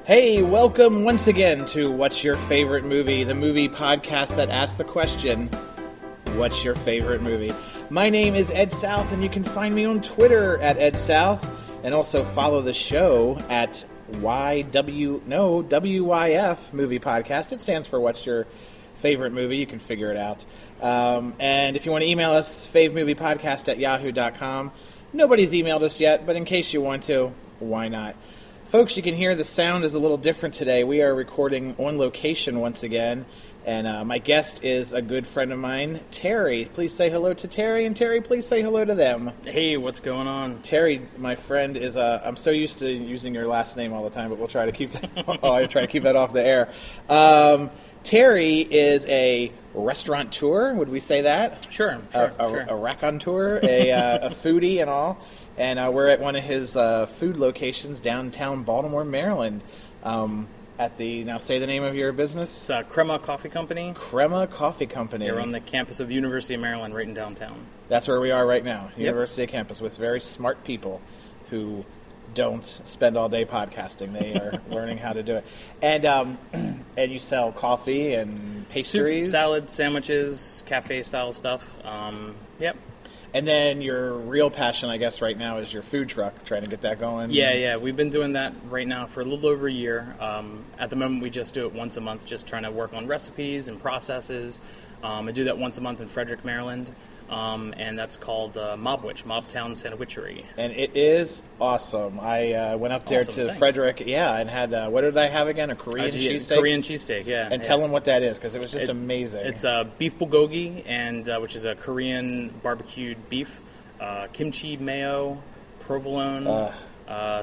Hey, welcome once again to What's Your Favorite Movie, the movie podcast that asks the question, what's your favorite movie? My name is Ed South, and you can find me on Twitter at Ed South, and also follow the show at WYF Movie Podcast. It stands for What's Your Favorite Movie. You can figure it out. And if you want to email us, favemoviepodcast@yahoo.com. Nobody's emailed us yet, but in case you want to, why not? Folks, you can hear the sound is a little different today. We are recording on location once again, and my guest is a good friend of mine, Terry. Please say hello to Terry, and Terry, please say hello to them. Hey, what's going on? Terry, my friend, is I'm so used to using your last name all the time, but we'll try to keep that. I try to keep that off the air. Terry is a restaurateur. Would we say that? Sure. A raconteur, a foodie, and all. And we're at one of his food locations downtown Baltimore, Maryland. At the, now say the name of your business. It's Crema Coffee Company. Crema Coffee Company. You're on the campus of the University of Maryland, right in downtown. That's where we are right now, Yep. University campus, with very smart people who don't spend all day podcasting. They are learning how to do it. And you sell coffee and pastries? Soup, salad, sandwiches, cafe-style stuff. Yep. And then your real passion, I guess, right now is your food truck, trying to get that going. Yeah. We've been doing that right now for a little over a year. At the moment, we just do it once a month, just trying to work on recipes and processes. I do that once a month in Frederick, Maryland. And that's called Mobtown Sandwichery. And it is awesome. I went up there to Thanks. Frederick, and had, what did I have again? A Korean cheesesteak? Korean cheesesteak, yeah. And tell them what that is, because it was just amazing. It's beef bulgogi, and which is a Korean barbecued beef, kimchi mayo, provolone,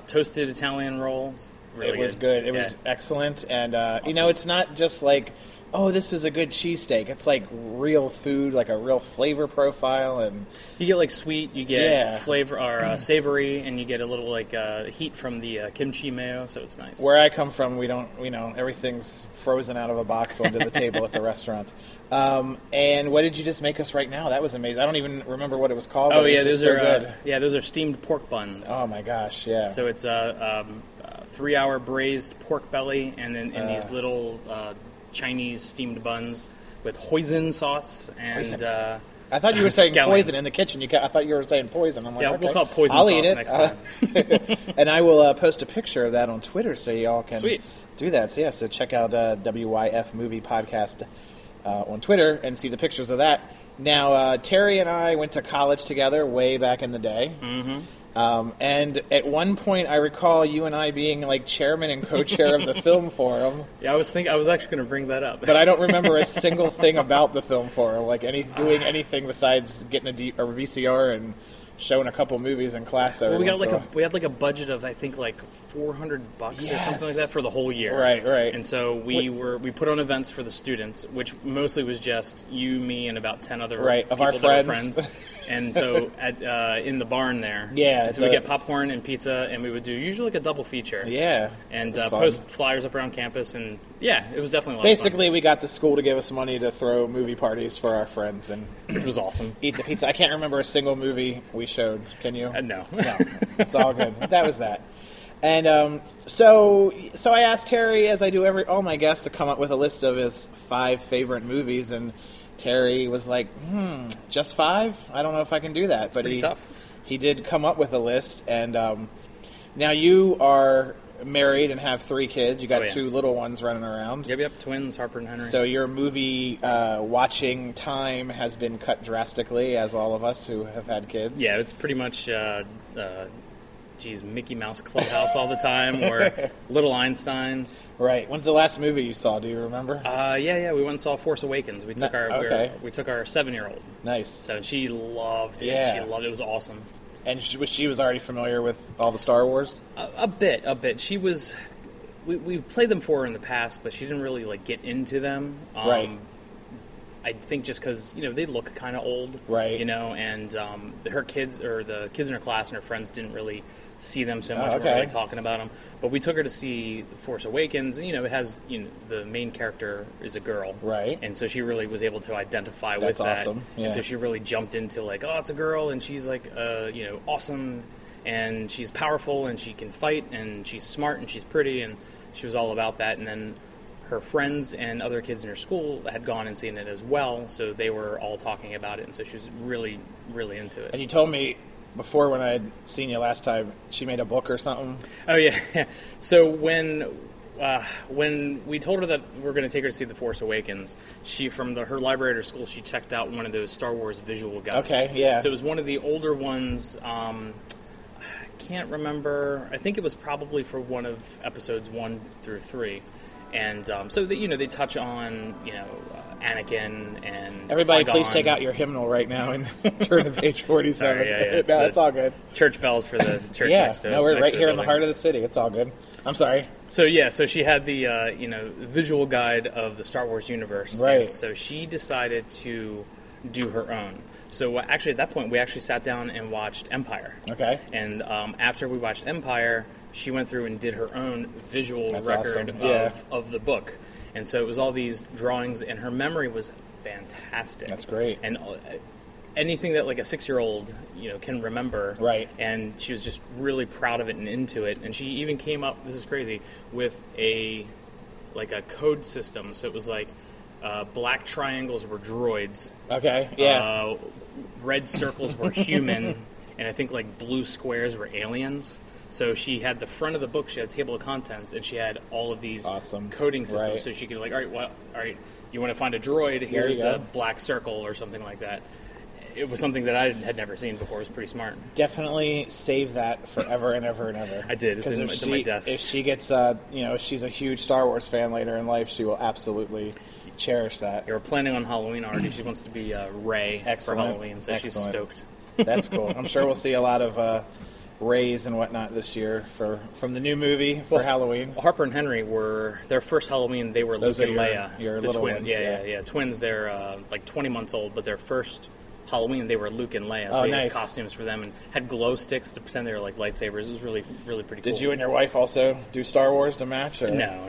toasted Italian rolls. Really it was good. It was excellent. And, Awesome. It's not just like, oh, this is a good cheesesteak. It's like real food, like a real flavor profile. And you get like sweet, you get flavor or savory, and you get a little like heat from the kimchi mayo, so it's nice. Where I come from, we don't, everything's frozen out of a box onto the table at the restaurant. And what did you just make us right now? That was amazing. I don't even remember what it was called. Oh but yeah, it was those are so good. those are steamed pork buns. Oh my gosh, yeah. So it's a 3-hour braised pork belly, and then in these little Chinese steamed buns with hoisin sauce and. Hoisin. I thought you were saying scallions. Poison in the kitchen. I thought you were saying poison. I'm like, Yeah, okay. we'll call it poison I'll sauce eat it. next time. And I will post a picture of that on Twitter so y'all can Sweet. do that. So so check out WYF Movie Podcast on Twitter and see the pictures of that. Now, Terry and I went to college together way back in the day. Mm-hmm. And at one point, I recall you and I being like chairman and co-chair of the film forum. Yeah, I was actually going to bring that up. But I don't remember a single thing about the film forum, like doing anything besides getting a VCR and showing a couple movies in class. Well, we had like a budget of I think like $400 or something like that for the whole year. Right. And so we put on events for the students, which mostly was just you, me, and about 10 other of our people that were friends. friends. And so in the barn there, Yeah, and so we get popcorn and pizza, and we would do usually like a double feature. Yeah, And it was fun. post flyers up around campus, and it was definitely a lot Basically, we got the school to give us money to throw movie parties for our friends and of fun, which was awesome. eat the pizza. I can't remember a single movie we showed. Can you? No. No, it's all good. That was that. And so I asked Terry, as I do all my guests, to come up with a list of his 5 favorite movies, and Terry was like, just 5? I don't know if I can do that. But pretty tough. He did come up with a list, and now you are married and have 3 kids. You got 2 little ones running around. Yep, twins, Harper and Henry. So your movie watching time has been cut drastically, as all of us who have had kids. Yeah, it's pretty much, Mickey Mouse Clubhouse all the time, or Little Einsteins. Right. When's the last movie you saw? Do you remember? Yeah. We went and saw Force Awakens. We took our 7-year-old. Nice. So she loved it. Yeah. She loved it. It was awesome. And she was already familiar with all the Star Wars? A bit. She was. We've played them for her in the past, but she didn't really get into them. Right. I think just because they look kind of old, right? And her kids or the kids in her class and her friends didn't really see them so much. Okay. We weren't really talking about them, but we took her to see Force Awakens. And, it has the main character is a girl, right? And so she really was able to identify with that. That's awesome. Yeah. And so she really jumped into it's a girl, and she's awesome, and she's powerful, and she can fight, and she's smart, and she's pretty, and she was all about that. And then her friends and other kids in her school had gone and seen it as well, so they were all talking about it, and so she was really, really into it. And you told me before, when I had seen you last time, she made a book or something? Oh, yeah. So when we told her that we're going to take her to see The Force Awakens, she, from her library at her school, she checked out one of those Star Wars visual guides. Okay, yeah. So it was one of the older ones. I can't remember. I think it was probably for one of episodes 1 through 3. And so they touch on Anakin and everybody. Qui-Gon. Please take out your hymnal right now and turn to page 47. Sorry, yeah, No, it's all good. Church bells for the church. Yeah, next to, no, we're next right to here in the building. heart of the city. It's all good. I'm sorry. So she had the visual guide of the Star Wars universe. Right. And so she decided to do her own. So actually, at that point, we actually sat down and watched Empire. Okay. And after we watched Empire, she went through and did her own visual That's record awesome. Yeah. of the book. And so it was all these drawings, and her memory was fantastic. That's great. And anything that like a 6-year-old can remember. Right. And she was just really proud of it and into it. And she even came up, this is crazy, with a code system. So it was like black triangles were droids. Okay, yeah. Red circles were human, and I think like blue squares were aliens. So she had the front of the book, she had a table of contents, and she had all of these Awesome. coding systems. Right. So she could all right, you want to find a droid, here's you the go. black circle or something like that. It was something that I had never seen before. It was pretty smart. Definitely save that forever and ever and ever. I did. It's 'Cause it's in my desk. If she gets, if she's a huge Star Wars fan later in life, she will absolutely cherish that. They were planning on Halloween already. She wants to be Rey for Excellent. Halloween, so she's Excellent. stoked. That's cool. I'm sure we'll see a lot of Rays and whatnot this year from the new movie for Halloween. Harper and Henry were their first Halloween. They were Those Luke and are Leia, your the little twins. ones, Yeah, twins. They're like 20 months old, but their first Halloween they were Luke and Leia. So Oh, we had nice. costumes for them and had glow sticks to pretend they were like lightsabers. It was really, really pretty cool. Did you and your wife also do Star Wars to match? Or? No.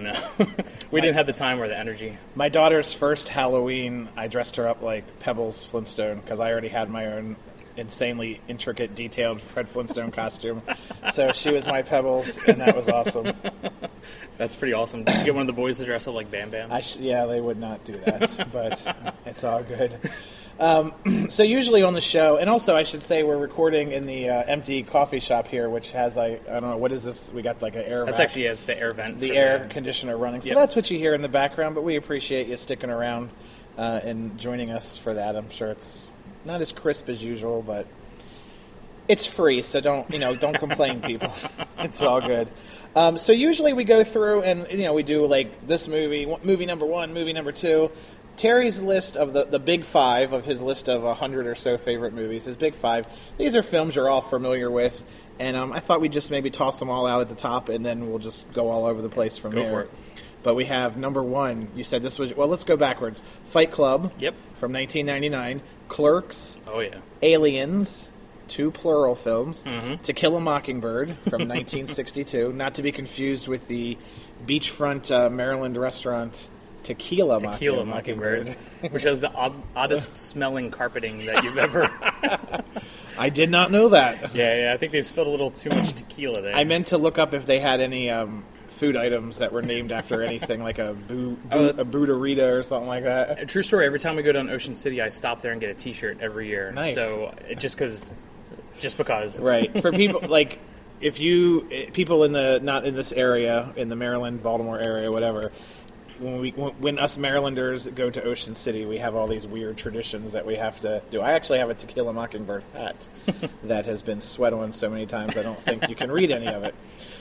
We didn't have the time or the energy. My daughter's first Halloween, I dressed her up like Pebbles Flintstone because I already had my own insanely intricate, detailed Fred Flintstone costume. So she was my Pebbles, and that was awesome. That's pretty awesome. Did you get one of the boys to dress up like Bam Bam? Yeah, they would not do that, but it's all good. So usually on the show, and also I should say we're recording in the empty coffee shop here, which has I don't know, what is this? We got like an air That's vac- actually it's the air vent. the for air conditioner running. So Yep. that's what you hear in the background, but we appreciate you sticking around and joining us for that. I'm sure it's not as crisp as usual, but it's free, so don't complain, people. It's all good. So usually we go through and we do like this movie number 1, movie number 2. Terry's list of the big 5 of his list of 100 or so favorite movies, his big 5. These are films you're all familiar with, and I thought we'd just maybe toss them all out at the top, and then we'll just go all over the place from Go there. for it. But we have number 1. You said this was let's go backwards. Fight Club. Yep. From 1999. Clerks. Oh yeah. Aliens. 2 plural films. Mm-hmm. To Kill a Mockingbird from 1962, not to be confused with the beachfront Maryland restaurant Tequila Mockingbird, which has the oddest smelling carpeting that you've ever. I did not know that. Yeah. I think they spilled a little too much tequila there. I meant to look up if they had any food items that were named after anything, like a Buddha-Rita or something like that. A true story. Every time we go down Ocean City, I stop there and get a T-shirt every year. Nice. So just because. Right. For people like people in the not in this area, in the Maryland, Baltimore area, whatever. When us Marylanders go to Ocean City, we have all these weird traditions that we have to do. I actually have a Tequila Mockingbird hat that has been sweat on so many times I don't think you can read any of it.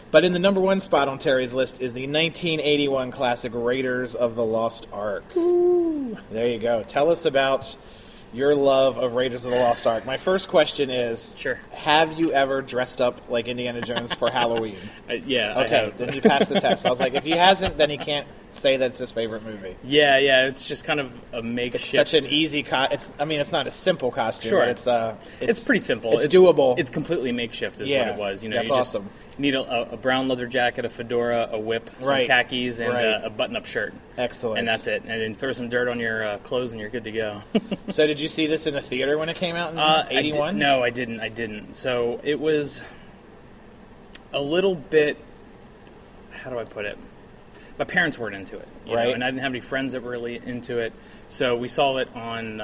But in the number 1 spot on Terry's list is the 1981 classic Raiders of the Lost Ark. Ooh. There you go. Tell us about your love of Raiders of the Lost Ark. My first question is, Sure. Have you ever dressed up like Indiana Jones for Halloween? Yeah. I Okay, have. then you passed the test. I was like, if he hasn't, then he can't say that's his favorite movie. Yeah. It's just kind of a makeshift. It's such an easy it's not a simple costume, Sure. but It's pretty simple. It's doable. It's completely makeshift, is Yeah, what it was. that's you just awesome. need a brown leather jacket, a fedora, a whip, some Right, khakis, and right. a button-up shirt. Excellent. And that's it. And then throw some dirt on your clothes, and you're good to go. So did you see this in a theater when it came out in I 81? No, I didn't. So it was a little bit. How do I put it? my parents weren't into it, you Right. know, and I didn't have any friends that were really into it. So we saw it on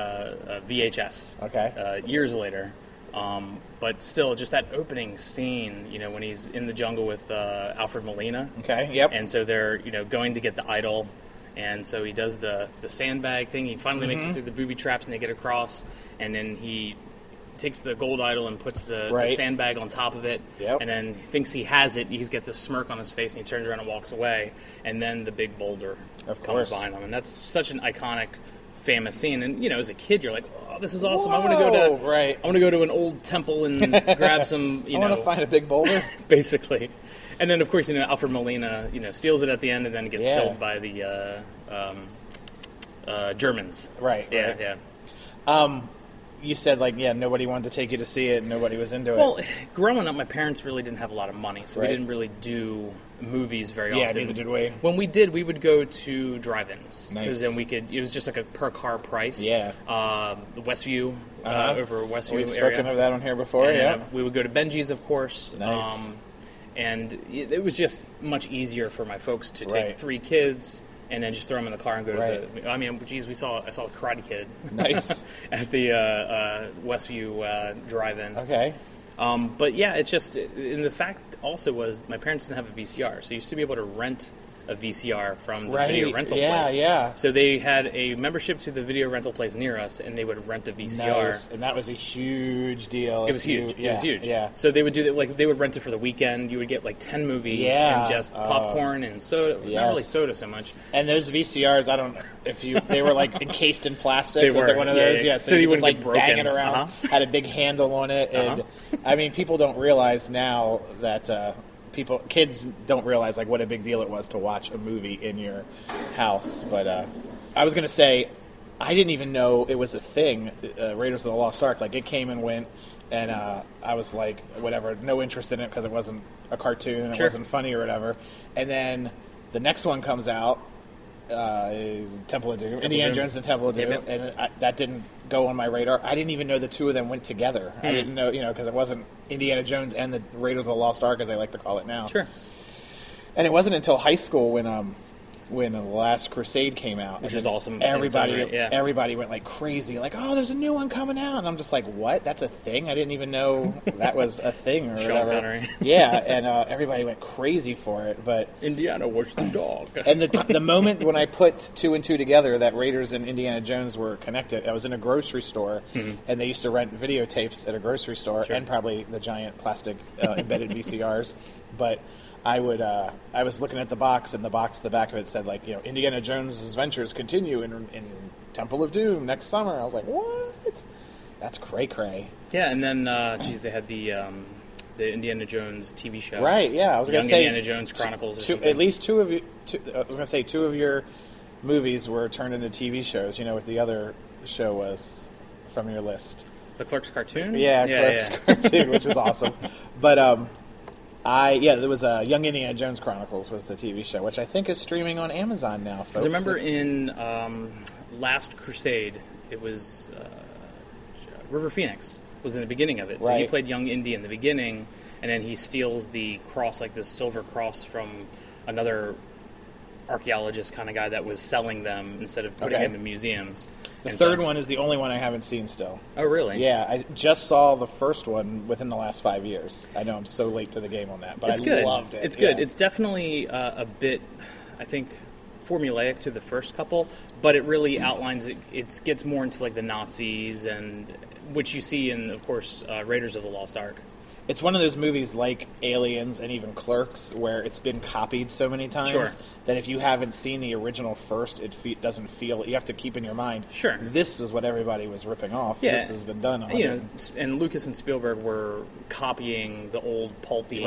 VHS. Okay. Years later. But still, just that opening scene, you know, when he's in the jungle with Alfred Molina. Okay, yep. And so they're, you know, going to get the idol. And so he does the sandbag thing. He finally makes it through the booby traps and they get across. And then he takes the gold idol and puts the sandbag on top of it. Yep. And then thinks he has it. He's got this smirk on his face and he turns around and walks away. And then the big boulder Of comes course. behind him. And that's such an iconic, famous scene. And, you know, as a kid, you're like, oh, this is awesome. I want to go to an old temple and grab some, I want to find a big boulder. basically. And then, of course, you know, Alfred Molina, you know, steals it at the end and then gets killed by the Germans. Right. Yeah. You said, like, nobody wanted to take you to see it, and nobody was into it. Well, growing up, my parents really didn't have a lot of money, so we didn't really do movies very often. Yeah, neither did we. When we did, we would go to drive-ins. Nice. Because then it was just like a per-car price. Yeah. The Westview, over Westview We've area. spoken of that on here before, And, we would go to Benji's, of course. Nice. And it was just much easier for my folks to take Right. 3 kids and then just throw them in the car and go to the... I mean, geez, I saw Karate Kid. Nice. At the Westview drive-in. Okay. But yeah, it's just... And the fact also was my parents didn't have a VCR, so you used to be able to rent a VCR from the video rental place. Yeah. So they had a membership to the video rental place near us, and they would rent a VCR. Nice. And that was a huge deal. It was huge. It was huge. Yeah. So they would do that. Like they would rent it for the weekend. You would get like 10 movies and just popcorn and soda. Yes. Not really soda so much. And those VCRs, I don't know if they were like encased in plastic. They was were. it one of Yeah, those? yeah. So So you you just wouldn't like get bang broken. it around. Had a big handle on it, and I mean, people don't realize now that. Kids don't realize like what a big deal it was to watch a movie in your house. But I was going to say, I didn't even know it was a thing, Raiders of the Lost Ark. Like, it came and went, and I was like, whatever, no interest in it because it wasn't a cartoon, and it wasn't funny or whatever. And then the next one comes out, Temple of Doom, Indiana Jones and Temple of Doom, and that didn't go on my radar. I didn't even know the two of them went together. I didn't know, because it wasn't Indiana Jones and the Raiders of the Lost Ark, as they like to call it now. Sure. And it wasn't until high school when The Last Crusade came out, Which is awesome. Everybody went like crazy, like, oh, there's a new one coming out, and I'm just like, what? That's a thing? I didn't even know that was a thing or Sean whatever. Connery. Yeah, and everybody went crazy for it, but Indiana, watch the dog. and the moment when I put 2 and 2 together, that Raiders and Indiana Jones were connected, I was in a grocery store, and they used to rent videotapes at a grocery store, and probably the giant plastic embedded VCRs, but I was looking at the box, and the back of it said, like, Indiana Jones' adventures continue in Temple of Doom next summer. I was like, what? That's cray-cray. Yeah, and then, they had the Indiana Jones TV show. Right, yeah. I was going to say... Indiana Jones Chronicles or something. At least two of you... I was going to say 2 of your movies were turned into TV shows. You know what the other show was from your list? The Clerks cartoon? Yeah, Clerks cartoon, which is awesome. But, there was Young Indiana Jones Chronicles was the TV show, which I think is streaming on Amazon now, folks. Because I remember in Last Crusade, it was River Phoenix was in the beginning of it. So he played young Indy in the beginning, and then he steals the cross, like this silver cross, from another archaeologist kind of guy that was selling them instead of putting it in museums. The third one is the only one I haven't seen still. Oh, really? Yeah, I just saw the first one within the last 5 years. I know I'm so late to the game on that, but I loved it. It's good. Yeah. It's definitely a bit, I think, formulaic to the first couple, but it really outlines it. It gets more into like the Nazis, and which you see in, of course, Raiders of the Lost Ark. It's one of those movies like Aliens and even Clerks where it's been copied so many times that if you haven't seen the original first, it doesn't feel... You have to keep in your mind, this is what everybody was ripping off. Yeah. This has been done. And Lucas and Spielberg were copying the old pulpy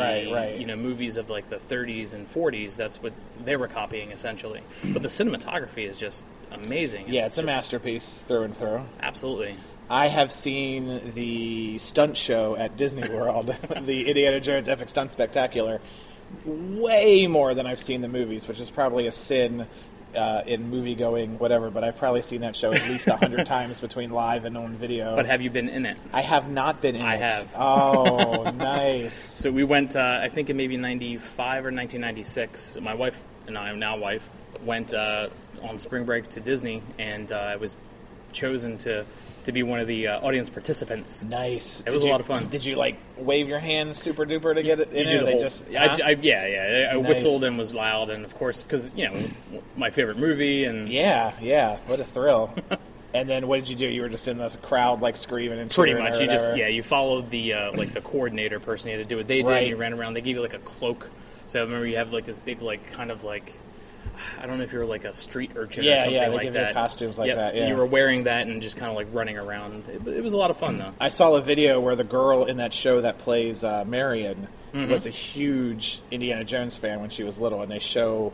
movies of like the 30s and 40s. That's what they were copying, essentially. But the cinematography is just amazing. It's a masterpiece through and through. Absolutely. I have seen the stunt show at Disney World, the Indiana Jones Epic Stunt Spectacular, way more than I've seen the movies, which is probably a sin in movie-going, whatever, but I've probably seen that show at least 100 times between live and on video. But have you been in it? I have not been in it. I have. Oh, nice. So we went, I think in maybe 95 or 1996, my wife and I, now wife, went on spring break to Disney, and I was chosen to be one of the audience participants. Nice. It was a lot of fun. Did you, like, wave your hand super duper to get it in? You do the whole, I Nice. whistled and was loud, and of course, because, my favorite movie, and... Yeah, what a thrill. And then what did you do? You were just in this crowd, like, screaming and cheering. Pretty much. You just, you followed the, like, the coordinator person. You had to do what they did, Right. and you ran around. They gave you, like, a cloak. So I remember you have, like, this big, like, kind of, like... I don't know if you were like a street urchin or something they like give that. you costumes like that. Yeah. You were wearing that and just kind of like running around. It was a lot of fun, though. I saw a video where the girl in that show that plays Marion was a huge Indiana Jones fan when she was little, and they show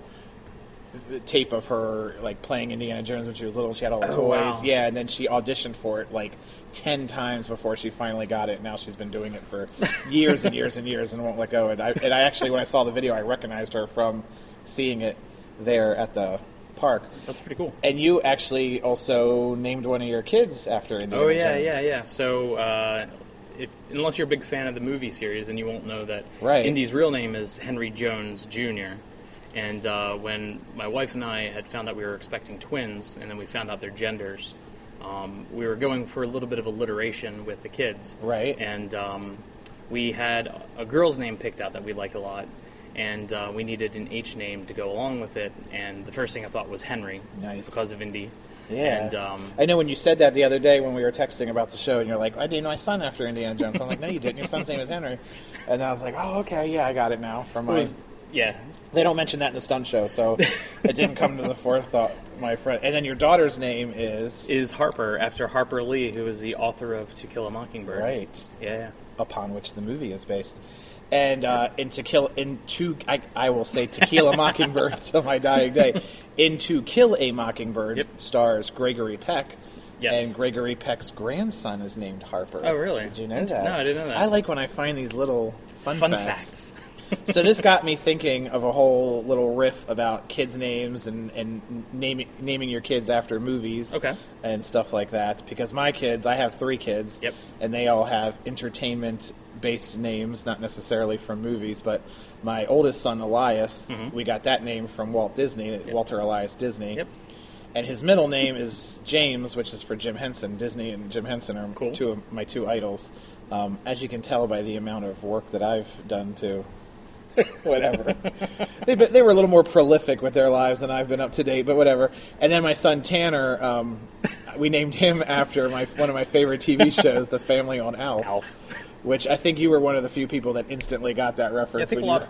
the tape of her like playing Indiana Jones when she was little. She had all the toys, wow. yeah, and then she auditioned for it like 10 times before she finally got it. Now she's been doing it for years and years and years and won't let go. And I actually, when I saw the video, I recognized her from seeing it there at the park. That's pretty cool. And you actually also named one of your kids after Indiana Jones. Yeah. So, unless you're a big fan of the movie series, then you won't know that Right. Indy's real name is Henry Jones Jr. And when my wife and I had found out we were expecting twins, and then we found out their genders, we were going for a little bit of alliteration with the kids. Right. And we had a girl's name picked out that we liked a lot. And we needed an H name to go along with it, and the first thing I thought was Henry, Nice. because of Indy. Yeah. And I know when you said that the other day when we were texting about the show, and you're like, I named my son after Indiana Jones. I'm like, no, you didn't. Your son's name is Henry. And I was like, oh, okay, yeah, I got it now. From my... yeah, They don't mention that in the stunt show, so it didn't come to the forethought, my friend. And then your daughter's name is Harper, after Harper Lee, who is the author of To Kill a Mockingbird. right, Yeah. upon which the movie is based. And I will say Tequila Mockingbird till my dying day. In To Kill a Mockingbird Yep. stars Gregory Peck. Yes. And Gregory Peck's grandson is named Harper. Oh, really? Did you know that? No, I didn't know that. I like when I find these little fun facts. So this got me thinking of a whole little riff about kids' names and naming your kids after movies Okay. and stuff like that. Because my kids, I have 3 kids, Yep. and they all have entertainment-based names, not necessarily from movies. But my oldest son, Elias, we got that name from Walt Disney, Walter Elias Disney. Yep. And his middle name is James, which is for Jim Henson. Disney and Jim Henson are Cool. two of my 2 idols. As you can tell by the amount of work that I've done to whatever. They were a little more prolific with their lives than I've been up to date, but whatever. And then my son Tanner, we named him after one of my favorite TV shows, The Family on Alf. Which I think you were one of the few people that instantly got that reference. I think a lot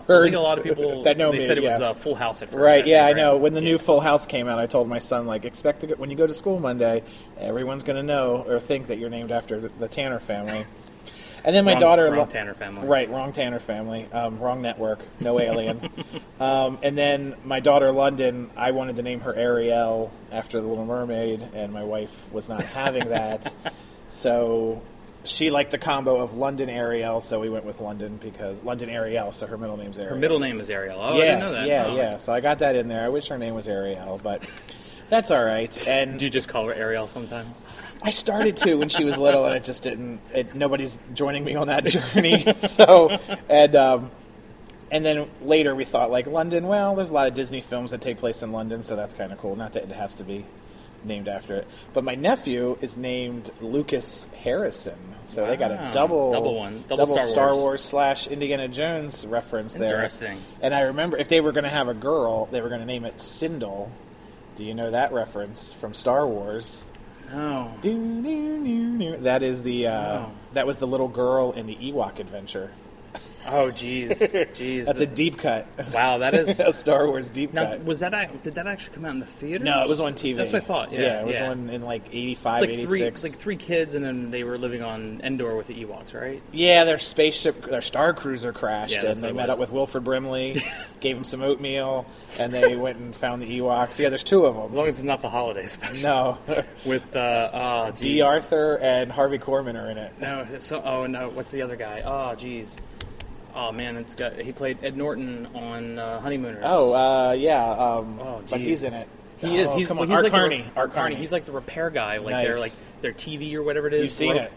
of people that know they me, said it yeah. was Full House at first. Right, yeah, I think, know. right? When the new Full House came out, I told my son, like, expect to when you go to school Monday, everyone's going to know or think that you're named after the Tanner family. And then my daughter... Wrong Tanner family. Right, wrong Tanner family. Wrong network. No alien. And then my daughter, London, I wanted to name her Ariel after the Little Mermaid, and my wife was not having that. So she liked the combo of London Ariel, so we went with London because London Ariel, so her middle name's Ariel. Her middle name is Ariel. Oh, yeah, I didn't know that. Yeah. So I got that in there. I wish her name was Ariel, but that's all right. And Do you just call her Ariel sometimes? I started to when she was little, and it just didn't. Nobody's joining me on that journey. So, and then later we thought, like, London. Well, there's a lot of Disney films that take place in London, so that's kind of cool. Not that it has to be named after it. But my nephew is named Lucas Harrison, so they got a double Star Wars / Indiana Jones reference there. Interesting. And I remember if they were going to have a girl, they were going to name it Sindel. Do you know that reference from Star Wars? No. That is that was the little girl in the Ewok adventure. Oh, jeez. That's a deep cut. Wow, that is a Star Wars deep now, cut. Did that actually come out in the theater? No, it was on TV. That's what I thought. Yeah, it was on in like 85, it's like 86. It's like 3 kids, and then they were living on Endor with the Ewoks, right? Yeah, their spaceship, their Star Cruiser crashed, Yeah, and they met up with Wilford Brimley, gave him some oatmeal, and they went and found the Ewoks. Yeah, there's 2 of them. As long as it's not the holiday special. No. With B. Arthur and Harvey Korman are in it. No, what's the other guy? Oh, jeez. Oh man, he played Ed Norton on Honeymooners. Oh, yeah. But geez. he's in it. He is. Oh, He's come on. well, he's Art like Carney. Art Carney. He's like the repair guy. Like Nice. their TV or whatever it is. You've seen broke. it?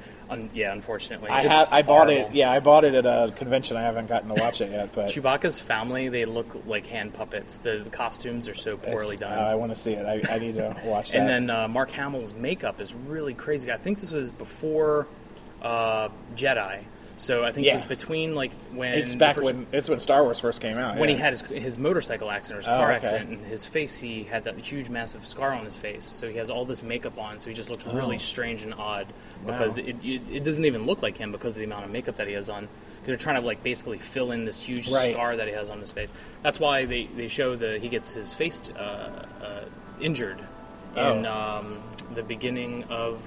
Yeah, unfortunately. I bought it. Yeah, I bought it at a convention. I haven't gotten to watch it yet, but Chewbacca's family, they look like hand puppets. The costumes are so poorly done. I want to see it. I need to watch that. And then Mark Hamill's makeup is really crazy. I think this was before Jedi. So I think it was between like when it's back when Star Wars first came out. when yeah. he had his motorcycle accident or his car okay. accident, and his face, he had that huge massive scar on his face. So he has all this makeup on, so he just looks really strange and odd because it doesn't even look like him because of the amount of makeup that he has on. Because they're trying to like basically fill in this huge scar that he has on his face. That's why they show he gets his face injured in the beginning of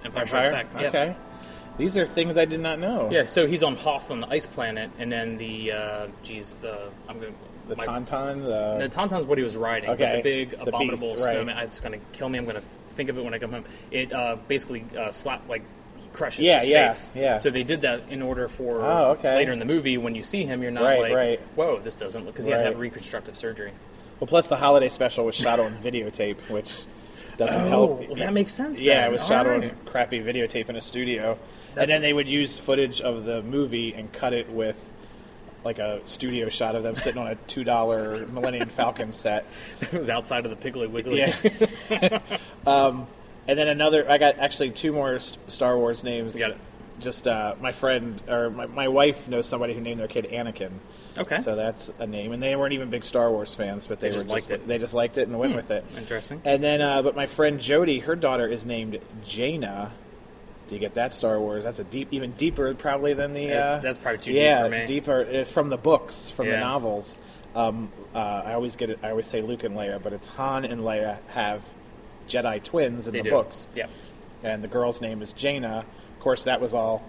Empire Strikes Back. Okay. Yeah. These are things I did not know. Yeah, so he's on Hoth on the ice planet, and then the Tauntaun. The Tauntaun's what he was riding. Okay. But the big The abominable beast, right. snowman. It's going to kill me. I'm going to think of it when I come home. It basically crushes Yeah, his yeah, face. yeah. So they did that in order for okay. later in the movie when you see him, you're not whoa, this doesn't look, because he had to have reconstructive surgery. Well, plus the holiday special was shot on videotape, which doesn't help. Well, that makes sense. Yeah, then. it was All shot right. on crappy videotape in a studio, and then they would use footage of the movie and cut it with like a studio shot of them sitting on a $2 Millennium Falcon set. It was outside of the Piggly Wiggly. Yeah. And then I got actually two more Star Wars names. You got it. Just my friend, or my wife knows somebody who named their kid Anakin. Okay. So that's a name. And they weren't even big Star Wars fans, but they just were liked it. They just liked it and went with it. Interesting. And then, but my friend Jody, her daughter is named Jaina. Do you get that Star Wars? That's even deeper probably than the... That's probably too deep for me. Yeah, deeper from the books, from the Yeah. novels. I always get it. I always say Luke and Leia, but it's Han and Leia have Jedi twins in the books. Yeah. And the girl's name is Jaina. Of course, that was all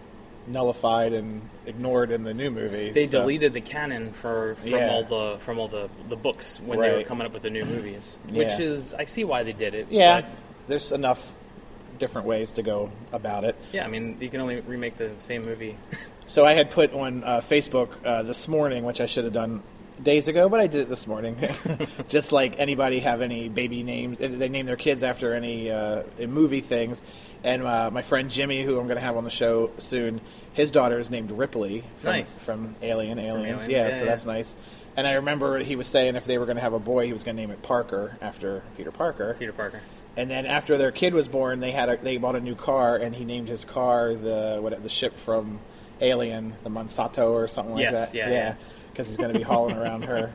nullified and ignored in the new movie. They deleted the canon from all the books when they were coming up with the new movies, which is, I see why they did it. Yeah, but, there's enough different ways to go about it. yeah, I mean, you can only remake the same movie. So I had put on Facebook this morning, which I should have done days ago, but I did it this morning. Just like anybody have any baby names, they name their kids after any movie things. And my friend Jimmy, who I'm going to have on the show soon, his daughter is named Ripley from Aliens. Yeah, so that's nice. And I remember he was saying if they were going to have a boy, he was going to name it Parker after Peter Parker. Peter Parker. And then after their kid was born, they bought a new car, and he named his car the ship from Alien, the Monsanto or something like that. Yeah. Because he's going to be hauling around her.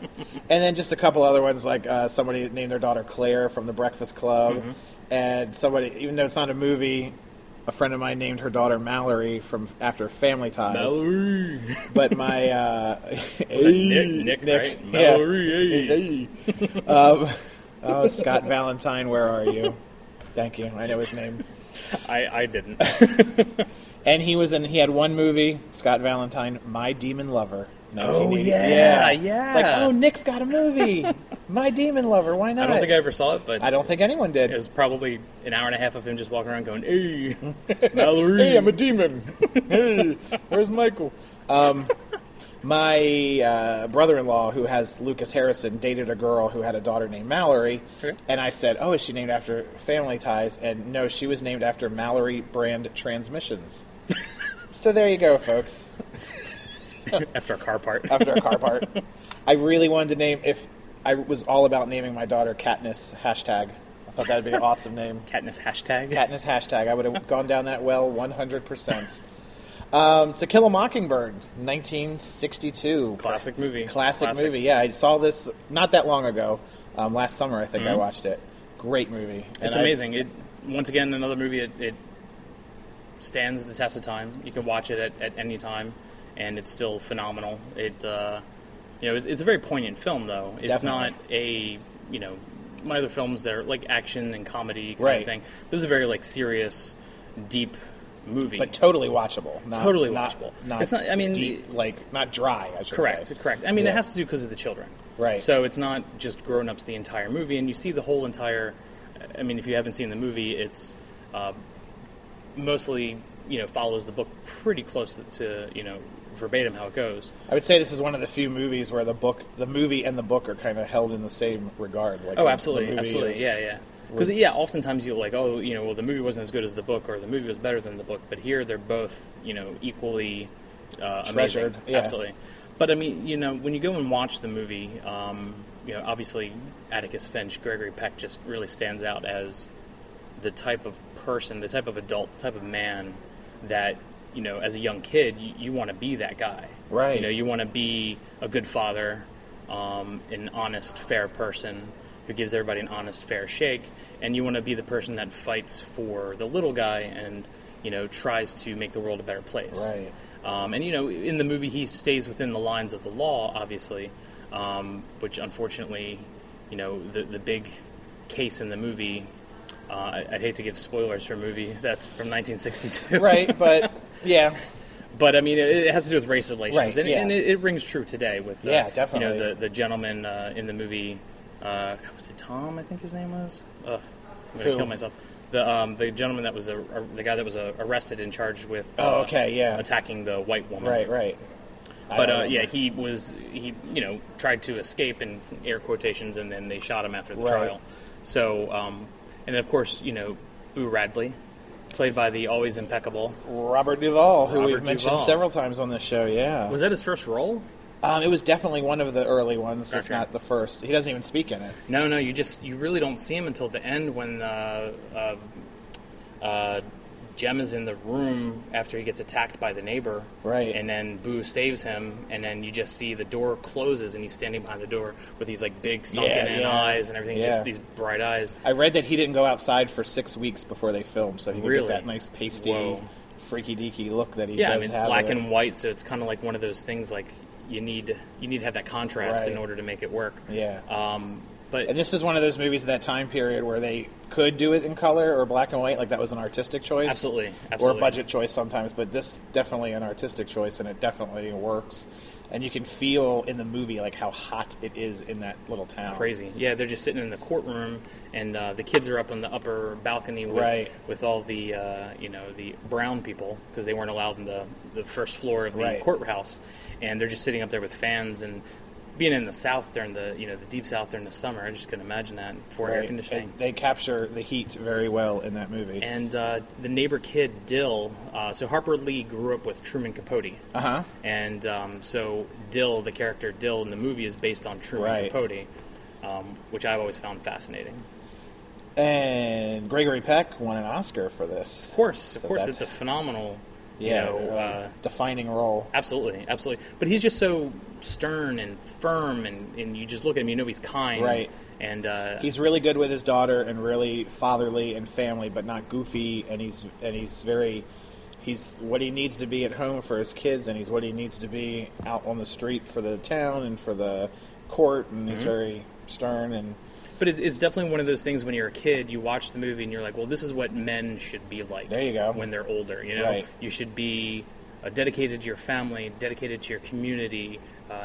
And then just a couple other ones, like somebody named their daughter Claire from The Breakfast Club. Mm-hmm. And somebody, even though it's not a movie, a friend of mine named her daughter Mallory after Family Ties. Mallory. But my... Nick, right? Mallory. Oh, Scott Valentine, where are you? Thank you. I know his name. I didn't. And he had one movie, Scott Valentine, My Demon Lover. Oh, yeah. It's like, oh, Nick's got a movie. My Demon Lover, why not? I don't think I ever saw it, but... I don't think anyone did. It was probably an hour and a half of him just walking around going, hey, Mallory. Hey, I'm a demon. Hey, where's Michael? My brother-in-law, who has Lucas Harrison, dated a girl who had a daughter named Mallory. Okay. And I said, oh, is she named after Family Ties? And no, she was named after Mallory Brand Transmissions. So there you go, folks. After a car part. After a car part. I really wanted to name, if I was all about naming my daughter Katniss hashtag. I thought that would be an awesome name. Katniss hashtag? Katniss hashtag. I would have gone down that well 100%. To Kill a Mockingbird, 1962. Classic movie. Classic movie, yeah. I saw this not that long ago. Last summer, I think I watched it. Great movie. It's amazing. Once again, another movie, it stands the test of time. You can watch it at any time, and it's still phenomenal. It's a very poignant film, though. It's Definitely. not my other films, they're like action and comedy kind of thing. This is a very serious, deep movie, but totally watchable. Totally watchable. It's not. I mean, deep, not dry. I should say. Correct. I mean, it has to do because of the children, right? So it's not just grown-ups the entire movie, and you see the whole entire. I mean, if you haven't seen the movie, it's mostly follows the book pretty close to verbatim how it goes. I would say this is one of the few movies where the movie and the book are kind of held in the same regard. Like Absolutely, absolutely, yeah. Because oftentimes you're like, well, the movie wasn't as good as the book, or the movie was better than the book. But here they're both, equally treasured. amazing. Yeah. Absolutely. But I mean, when you go and watch the movie, obviously Atticus Finch, Gregory Peck just really stands out as the type of person, the type of adult, the type of man that, as a young kid, you want to be that guy. Right. You want to be a good father, an honest, fair person who gives everybody an honest, fair shake, and you want to be the person that fights for the little guy and, tries to make the world a better place. Right. In the movie he stays within the lines of the law, obviously, which unfortunately, the big case in the movie, I'd hate to give spoilers for a movie that's from 1962. Right, but, yeah. But, I mean, it has to do with race relations, right, and it rings true today with, definitely. The gentleman in the movie, was it Tom, I think his name was? I'm going to kill myself. The gentleman that was the guy that was arrested and charged with attacking the white woman. Right. But he tried to escape in air quotations, and then they shot him after the trial. So and then of course Boo Radley, played by the always impeccable Robert Duvall, who we've mentioned several times on this show. Yeah, was that his first role? It was definitely one of the early ones, Gotcha. if not the first. He doesn't even speak in it. No, you really don't see him until the end when Jem is in the room after he gets attacked by the neighbor. Right. And then Boo saves him, and then you just see the door closes, and he's standing behind the door with these like big sunken-in eyes and everything, just these bright eyes. I read that he didn't go outside for 6 weeks before they filmed, so he could get that nice pasty, freaky-deaky look that he does have. Black and white, so it's kind of like one of those things like you need to have that contrast in order to make it work. Yeah. And this is one of those movies of that time period where they could do it in color or black and white, like that was an artistic choice. Absolutely. Or a budget choice sometimes, but this definitely an artistic choice, and it definitely works. And you can feel in the movie like how hot it is in that little town. It's crazy. Yeah, they're just sitting in the courtroom, and the kids are up on the upper balcony with all the the brown people, because they weren't allowed in the first floor of the courthouse, and they're just sitting up there with fans. And being in the South during the deep South during the summer, I just couldn't imagine that before air conditioning. And they capture the heat very well in that movie. And the neighbor kid Dill, so Harper Lee grew up with Truman Capote. Uh-huh. And so Dill, the character Dill in the movie, is based on Truman Capote, which I've always found fascinating. And Gregory Peck won an Oscar for this. Of course, it's a phenomenal. Defining role. Absolutely. But he's just so stern and firm, and you just look at him, he's kind. Right. And he's really good with his daughter and really fatherly and family, but not goofy. And he's what he needs to be at home for his kids, and he's what he needs to be out on the street for the town and for the court. And he's very stern and. But it's definitely one of those things when you're a kid, you watch the movie and you're like, well, this is what men should be like. There you go. When they're older, Right. You should be dedicated to your family, dedicated to your community,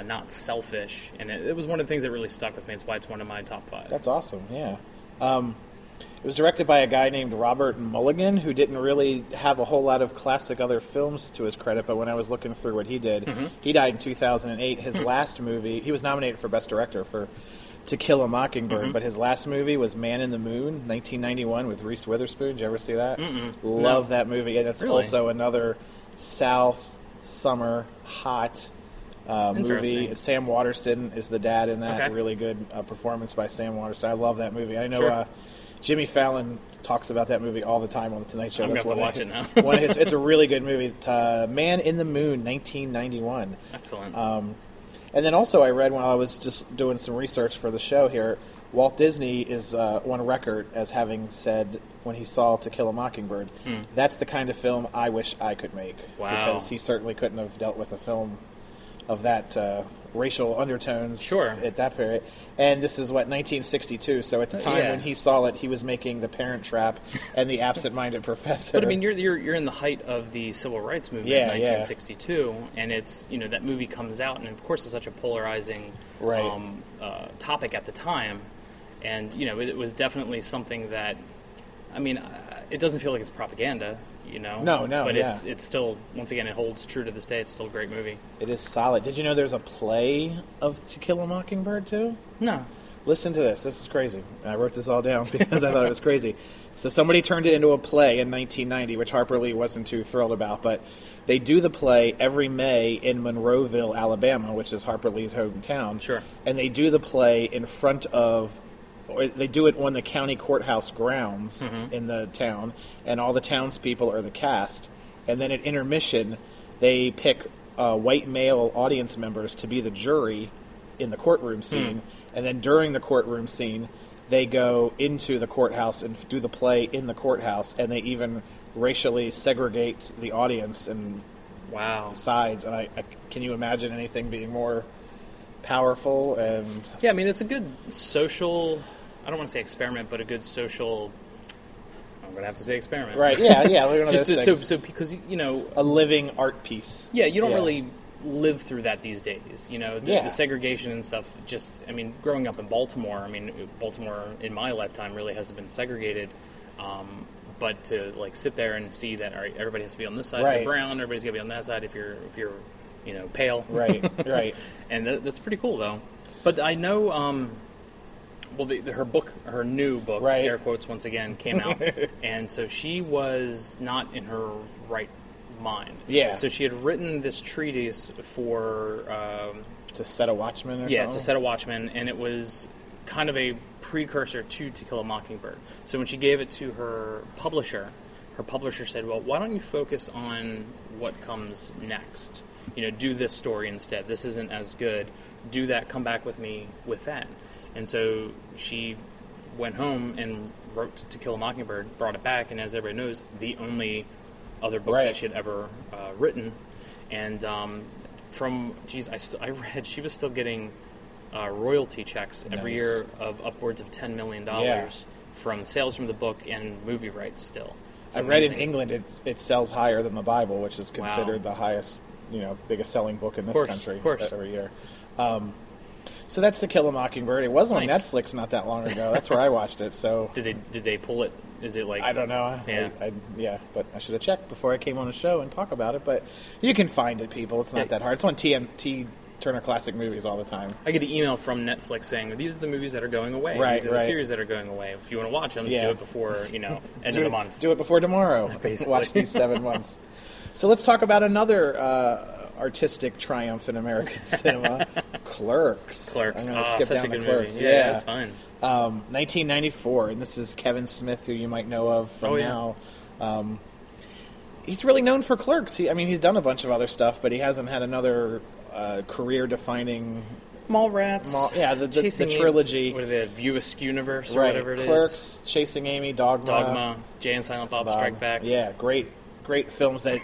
not selfish. And it was one of the things that really stuck with me. It's why it's one of my top 5. That's awesome, yeah. It was directed by a guy named Robert Mulligan, who didn't really have a whole lot of classic other films to his credit, but when I was looking through what he did, he died in 2008. His last movie, he was nominated for Best Director for To Kill a Mockingbird, but his last movie was Man in the Moon, 1991, with Reese Witherspoon. Did you ever see that? Love that movie. And it's also another South summer hot movie. Sam Waterston is the dad in that. Okay. Really good performance by Sam Waterston. I love that movie. I know Jimmy Fallon talks about that movie all the time on the Tonight Show. I'm going to watch it now. It's a really good movie. Man in the Moon, 1991. Excellent. And then also I read when I was just doing some research for the show here, Walt Disney is on record as having said when he saw To Kill a Mockingbird, that's the kind of film I wish I could make. Wow. Because he certainly couldn't have dealt with a film of that racial undertones at that period. And this is, 1962, so at the time when he saw it, he was making The Parent Trap and The Absent-Minded Professor. But I mean, you're in the height of the civil rights movement in 1962, and it's that movie comes out, and of course it's such a polarizing topic at the time, and it was definitely something that, I mean, it doesn't feel like it's propaganda. No, But yeah. it's still, once again, it holds true to this day. It's still a great movie. It is solid. Did you know there's a play of To Kill a Mockingbird, too? No. Listen to this. This is crazy. I wrote this all down because I thought it was crazy. So somebody turned it into a play in 1990, which Harper Lee wasn't too thrilled about, but they do the play every May in Monroeville, Alabama, which is Harper Lee's hometown. Sure. And they do the play in front of, or they do it on the county courthouse grounds in the town, and all the townspeople are the cast. And then at intermission, they pick white male audience members to be the jury in the courtroom scene. And then during the courtroom scene, they go into the courthouse and do the play in the courthouse, and they even racially segregate the audience and Wow. sides. And I can you imagine anything being more powerful? And Yeah, I mean, it's a good social, I don't want to say experiment, but a good social, I'm going to have to say experiment. right, yeah, like one of Just those to, things. so because, A living art piece. yeah, you don't really live through that these days. The segregation and stuff. Just, I mean, growing up in Baltimore, Baltimore in my lifetime really hasn't been segregated. But to like sit there and see that, all right, everybody has to be on this side. If Right. you're brown, everybody's got to be on that side. If you're pale, Right. and that's pretty cool though. But I know, her new book, Right. air quotes once again, came out, and so she was not in her right mind. Yeah. So she had written this treatise for To Set a Watchman or To something? Set a Watchman, and it was kind of a precursor to Kill a Mockingbird. So when she gave it to her publisher said, well, why don't you focus on what comes next? Do this story instead. This isn't as good. Do that, come back with me with that. And so she went home and wrote To Kill a Mockingbird, brought it back, and as everybody knows, the only other book Right. that she had ever written. And I read she was still getting royalty checks every Nice. year of upwards of $10 million Yeah. from sales from the book and movie rights still. It's I read in amazing. England it sells higher than the Bible, which is Wow. considered the highest, biggest selling book in this Course, country of course. every year. So that's To Kill a Mockingbird. It was on Nice. Netflix not that long ago. That's where I watched it. So Did they pull it? Is it like I don't know. Yeah. But I should have checked before I came on the show and talk about it. But you can find it, people. It's not Yeah. that hard. It's on TNT Turner Classic Movies all the time. I get an email from Netflix saying these are the movies that are going away. Right, These are the right. series that are going away. If you want to watch them, Yeah. do it before end of the month. Do it before tomorrow. Basically. Watch these 7 months. So let's talk about another artistic triumph in American cinema, Clerks. Clerks. I'm going to Ah, skip such down a to good Clerks. movie. Yeah, that's fine. 1994, and this is Kevin Smith, who you might know of from Oh, yeah. now. He's really known for Clerks. He's done a bunch of other stuff, but he hasn't had another career-defining. Mallrats. The Chasing trilogy. Amy, what are they? View Askew Universe or Right, whatever it is. Clerks, Chasing Amy, Dogma, Jay and Silent Bob Strike Back. Yeah, great films that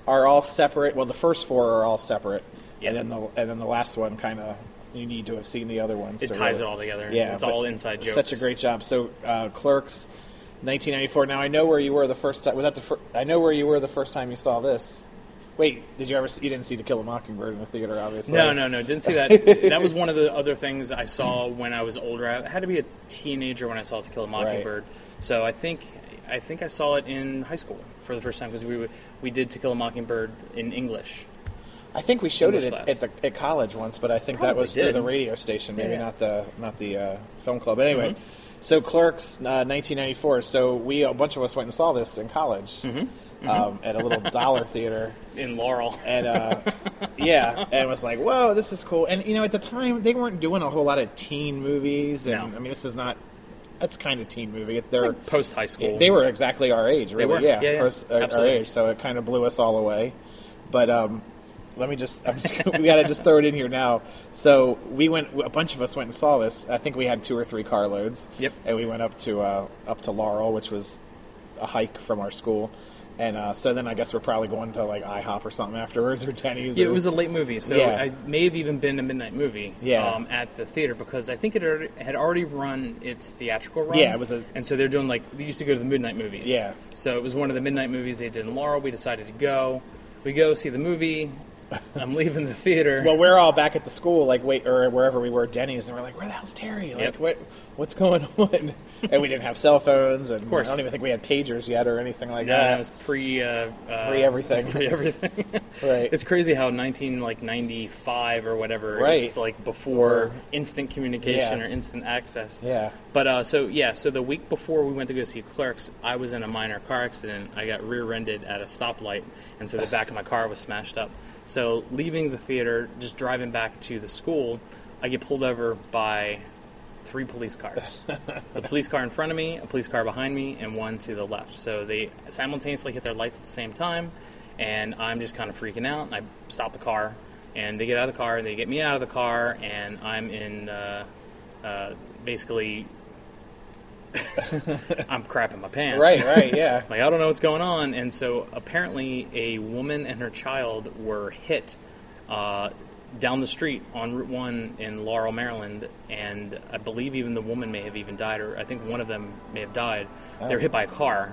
are all separate. Well, the first 4 are all separate, Yeah. and then the last one kind of you need to have seen the other ones. It to ties really- it all together. Yeah, It's but all inside jokes. Such a great job. So, Clerks, 1994. Now I know where you were the first time. I know where you were the first time you saw this. Wait, did you ever? You didn't see To Kill a Mockingbird in the theater, obviously. No, didn't see that. That was one of the other things I saw when I was older. I had to be a teenager when I saw To Kill a Mockingbird. So I think I saw it in high school for the first time because we did To Kill a Mockingbird in English. I think we showed it English class. at college once, but I think that Probably was through did. the radio station, maybe Yeah. not the film club. Anyway, so Clerks, 1994. So a bunch of us went and saw this in college at a little dollar theater. In Laurel. And and it was like, whoa, this is cool. And at the time they weren't doing a whole lot of teen movies. And No. I mean, this is not. That's kind of teen movie. They're Post high school. They were exactly our age, really. were. Yeah, Yeah. our Absolutely. age. So it kind of blew us all away. But we got to just throw it in here now. So a bunch of us went and saw this. I think we had 2 or 3 carloads. Yep. And we went up to Laurel, which was a hike from our school. And so then I guess we're probably going to like IHOP or something afterwards, or Denny's. Yeah, it was a late movie, so Yeah. I may have even been a midnight movie at the theater because I think it had already run its theatrical run. Yeah, it was and so they're doing they used to go to the midnight movies. Yeah. So it was one of the midnight movies they did in Laurel. We decided to go. We go see the movie. I'm leaving the theater. Well, we're all back at the school, like, or wherever we were, Denny's, and we're like, where the hell's Terry? Like, Yep. what's going on? And we didn't have cell phones, and Of course. I don't even think we had pagers yet or anything like No, that. it was Pre-everything. Pre-everything. Right. It's crazy how 1995 or whatever, Right. it's like before Or- instant communication Yeah. or instant access. Yeah. But so the week before we went to go see Clerks, I was in a minor car accident. I got rear-ended at a stoplight, and so the back of my car was smashed up. So leaving the theater, just driving back to the school, I get pulled over by 3 police cars. There's a police car in front of me, a police car behind me, and one to the left. So they simultaneously hit their lights at the same time, and I'm just kind of freaking out. And I stop the car, and they get out of the car, and they get me out of the car, and I'm in basically I'm crapping my pants. Right, yeah. Like, I don't know what's going on. And so apparently a woman and her child were hit down the street on Route 1 in Laurel, Maryland, and I believe even the woman may have even died, or I think one of them may have died. They were hit by a car,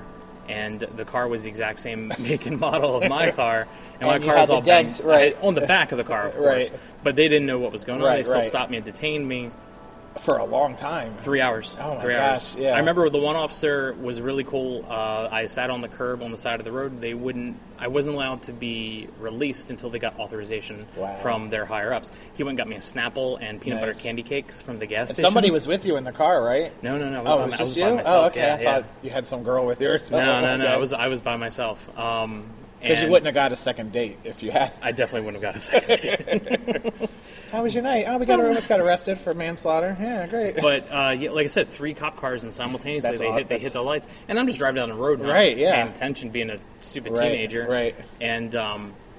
and the car was the exact same make and model of my car, and my And you car had was the all dent, banged right. on the back of the car, of course. Right. But they didn't know what was going on. Right, They still right. stopped me and detained me. For a long time. 3 hours. Oh, my 3 gosh, hours. yeah. I remember the one officer was really cool. I sat on the curb on the side of the road. I wasn't allowed to be released until they got authorization Wow. from their higher ups. He went and got me a Snapple and peanut butter Nice. candy cakes from the gas And station. somebody was with you in the car, right? No. I was Oh, by, it was I just was you? by myself. Oh, okay. Yeah, I yeah. thought you had some girl with you or something. No. I was by myself. Because you and wouldn't have got a second date if you had. I definitely wouldn't have got a second. How was your night? Oh, we almost got arrested for manslaughter. Yeah, great. But like I said, 3 cop cars, and simultaneously That's they odd. hit the lights, and I'm just driving down the road, not Right, yeah. paying attention, being a stupid Right, teenager, right. And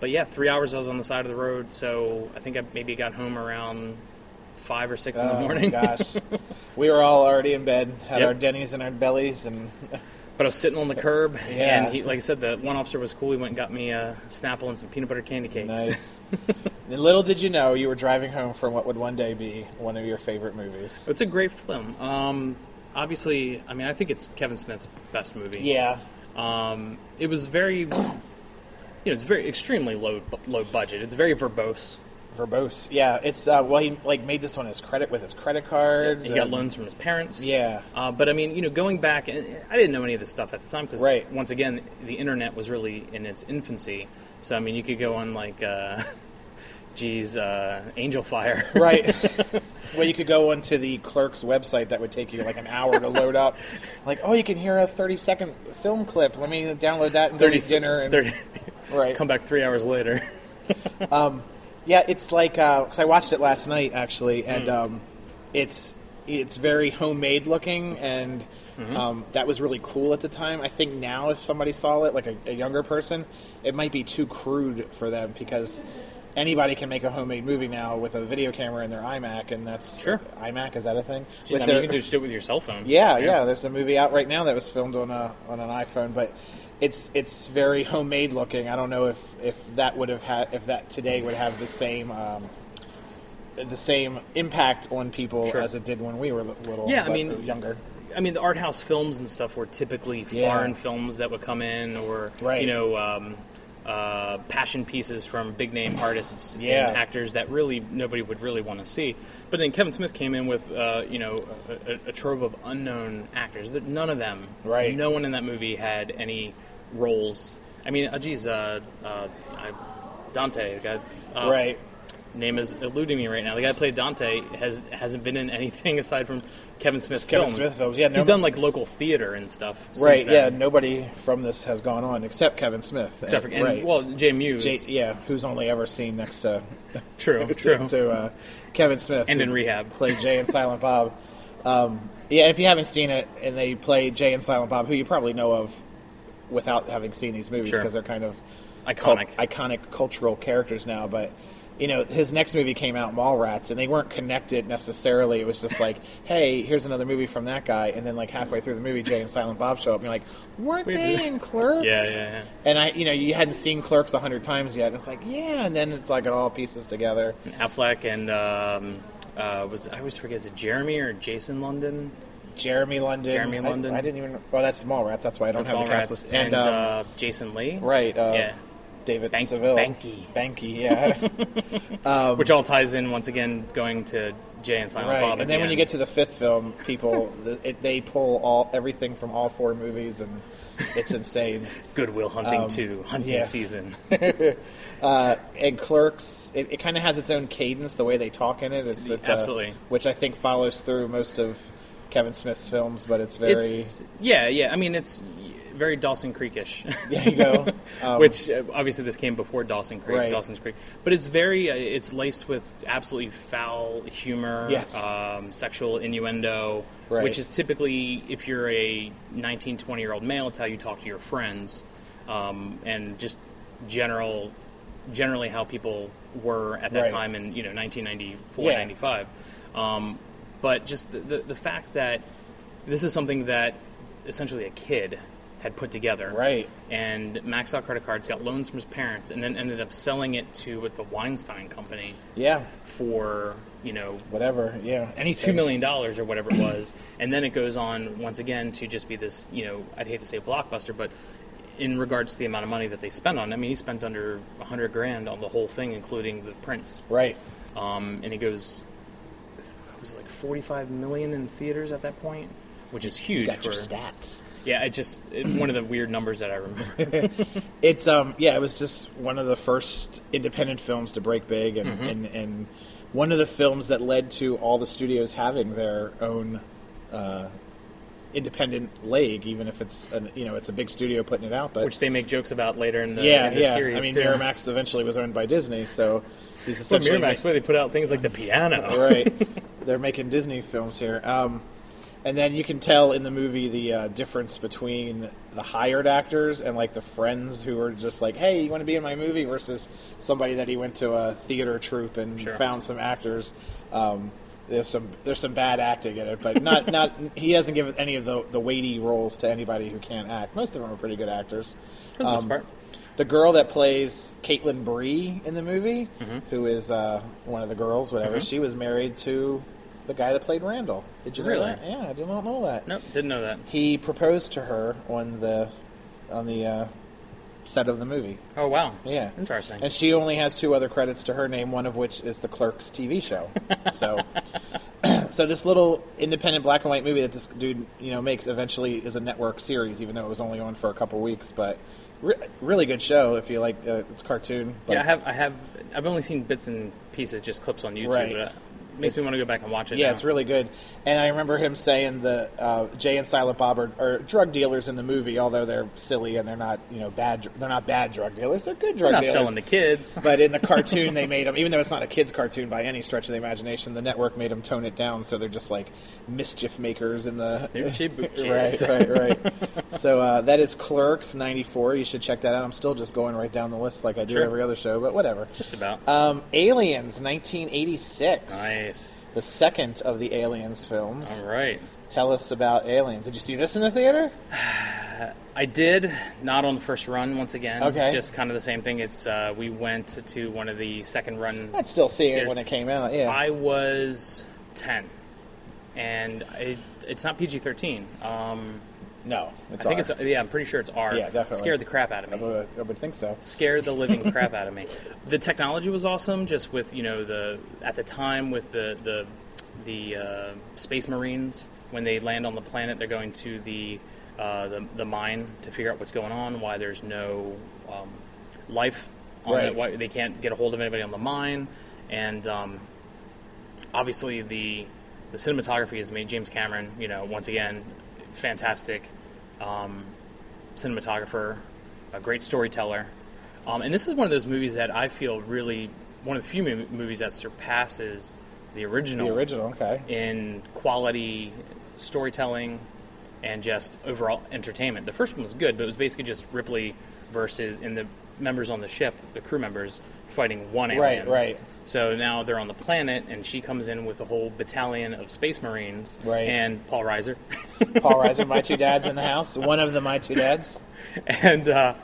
but yeah, 3 hours I was on the side of the road, so I think I maybe got home around 5 or 6 in the morning. Oh, my gosh. We were all already in bed, had Yep. our Denny's in our bellies, and But I was sitting on the curb, Yeah. and he, like I said, the one officer was cool. He went and got me a Snapple and some peanut butter candy cakes. nice. And little did you know you were driving home from what would one day be one of your favorite movies. It's a great film. Obviously, I mean, I think it's Kevin Smith's best movie. Yeah. It was very, it's very extremely low budget. It's very verbose. Verbose. Yeah, it's he made this on his credit cards. He got and- loans from his parents. Yeah. But I mean, going back, and I didn't know any of this stuff at the time because, Right. once again, the internet was really in its infancy. So I mean, you could go on Angel Fire. Right. Well, you could go onto the Clerks website that would take you like an hour to load up. Like, oh, you can hear a 30-second film clip. Let me download that and go to dinner. And, 30 right. Come back 3 hours later. Yeah, it's like because I watched it last night actually, and it's very homemade looking, and that was really cool at the time. I think now if somebody saw it, like a younger person, it might be too crude for them because anybody can make a homemade movie now with a video camera in their iMac, and that's Sure. iMac, is that a thing? I mean, you can just do it with your cell phone. Yeah. There's a movie out right now that was filmed on an iPhone, but it's very homemade looking. I don't know if that would have if that today would have the same impact on people Sure. as it did when we were little. Yeah, I but mean, younger. I mean, the art house films and stuff were typically Yeah. foreign films that would come in, or Right. passion pieces from big name artists Yeah. and actors that really nobody would really want to see. But then Kevin Smith came in with a trove of unknown actors. That none of them, Right. No one in that movie had any roles. I mean, Dante, the guy. Right. Name is eluding me right now. The guy who played Dante hasn't been in anything aside from Kevin Smith Kevin films. Smith films, yeah, He's done like local theater and stuff. since Right. Yeah. then. Nobody from this has gone on except Kevin Smith. Except for right. Jay Muse. who's only ever seen next to True. to Kevin Smith, And who in Rehab. played Jay and Silent Bob. Yeah, if you haven't seen it, and they play Jay and Silent Bob, who you probably know of without having seen these movies Sure. because they're kind of Iconic. cultural characters now. But his next movie came out, Mallrats, and they weren't connected necessarily. It was just like, hey, here's another movie from that guy, and then like halfway through the movie, Jay and Silent Bob show up, and you're like, weren't they in Clerks? Yeah. And you hadn't seen Clerks 100 times yet, and it's like, yeah, and then it's like it all pieces together. Affleck and I always forget, is it Jeremy or Jason London? Jeremy London. I didn't even. Oh, that's Mallrats. That's why I don't That's have the cast Mallrats. list. And Jason Lee. right. Yeah. David Seville. Banky. Yeah. Which all ties in, once again, going to Jay and Silent Bob. And then when you get to the fifth film, people, they pull everything from all four movies, and it's insane. Good Will Hunting 2, hunting season. And Clerks, it kind of has its own cadence, the way they talk in it. It's Absolutely. Which I think follows through most of Kevin Smith's films, but it's very... I mean, it's very Dawson Creek-ish. There you go. Which, obviously, this came before Dawson Creek, right. Dawson's Creek. But it's very, it's laced with absolutely foul humor, yes. Sexual innuendo, right. which is typically, if you're a 19, 20-year-old male, it's how you talk to your friends, and just generally how people were at that right. time in 1994, 95. But just the fact that this is something that essentially a kid had put together. Right. And maxed out credit cards, got loans from his parents, and then ended up selling it to the Weinstein Company. Yeah. For, whatever, anything. $2 million or whatever it was. And then it goes on, once again, to just be this, I'd hate to say blockbuster, but in regards to the amount of money that they spent on it, I mean, he spent under $100,000 on the whole thing, including the prints. Right. And he goes, was it like 45 million in theaters at that point? Which is huge. You got your stats. Yeah, one of the weird numbers that I remember. It's it was just one of the first independent films to break big, and, Mm-hmm. and one of the films that led to all the studios having their own independent leg, even if it's it's a big studio putting it out. But which they make jokes about later in the series. I mean, too. Miramax eventually was owned by Disney, so he's So essentially Miramax, where they put out things like the piano. right. They're making Disney films here. And then you can tell in the movie the difference between the hired actors and like the friends who are just like, hey, you want to be in my movie, versus somebody that he went to a theater troupe and found some actors. There's some bad acting in it, but not he doesn't give any of the weighty roles to anybody who can't act. Most of them are pretty good actors. For the most part. The girl that plays Caitlin Bree in the movie, who is one of the girls, whatever, she was married to the guy that played Randall. Did you know that? Yeah, I did not know that. Nope, didn't know that. He proposed to her on the set of the movie. Oh, wow. Yeah. Interesting. And she only has 2 other credits to her name, one of which is the Clerks TV show. So this little independent black and white movie that this dude makes eventually is a network series, even though it was only on for a couple weeks. But really good show if you like. It's cartoon. Yeah, I've only seen bits and pieces, just clips on YouTube. Right. But makes me want to go back and watch it. Yeah, now. it's really good. And I remember him saying that Jay and Silent Bob are drug dealers in the movie, although they're silly and they're not bad. They're not bad drug dealers. They're good drug They're not dealers. selling to kids. But in the cartoon, they made them, even though it's not a kids' cartoon by any stretch of the imagination, the network made them tone it down, so they're just like mischief makers in the Snoochie boochies. Right. So that is Clerks '94. You should check that out. I'm still just going right down the list like I do every other show, but whatever. Just about. Aliens 1986. Nice. The second of the Aliens films. All right. Tell us about Aliens. Did you see this in the theater? I did, not on the first run, once again. Okay. Just kind of the same thing. It's we went to one of the second run. I'd still see it when it came out, yeah. I was 10, and it's not PG-13. No, it's I think R. I'm pretty sure it's R. Yeah, definitely. Scared the crap out of me. I would think so. Scared the living crap out of me. The technology was awesome, just with at the time with the Space Marines, when they land on the planet, they're going to the mine to figure out what's going on, why there's no life on it, why they can't get a hold of anybody on the mine, and obviously the cinematography is made. James Cameron, once again, fantastic cinematographer, a great storyteller, and this is one of those movies that I feel really one of the few movies that surpasses the original. The original, okay. In quality storytelling and just overall entertainment. The first one was good, but it was basically just Ripley versus the members on the ship, the crew members, fighting one alien. Right. So now they're on the planet, and she comes in with a whole battalion of Space Marines. Right. And Paul Reiser. Paul Reiser, my 2 dads in the house. One of my 2 dads. And